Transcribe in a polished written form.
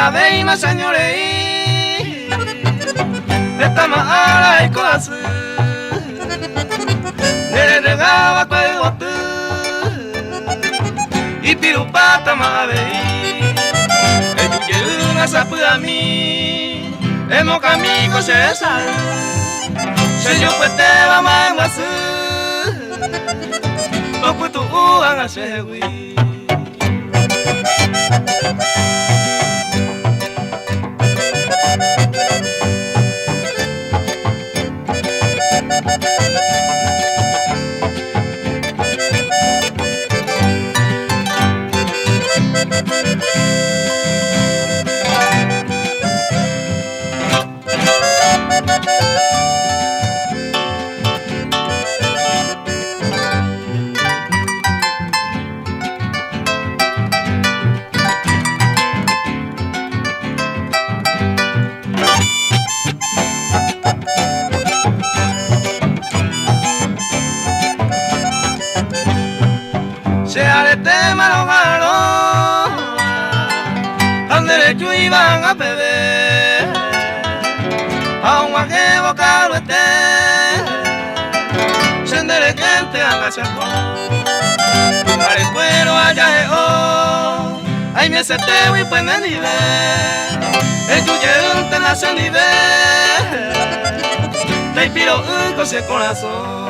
la veima señorei Estamos ahora y coas Nere regaba cuegotu Y pirupata mavei Ejuye una sapudami Emo kamigo sesal Seyo puete va mangasu Toputu uanga sewi Se arete malo malo Andere chui van a beber A un guaquebo caluete Sendere gente a gachaco Pare cuero allá o Ay me se te voy pues me nive El tuye un te nace nive Te piro un cose corazón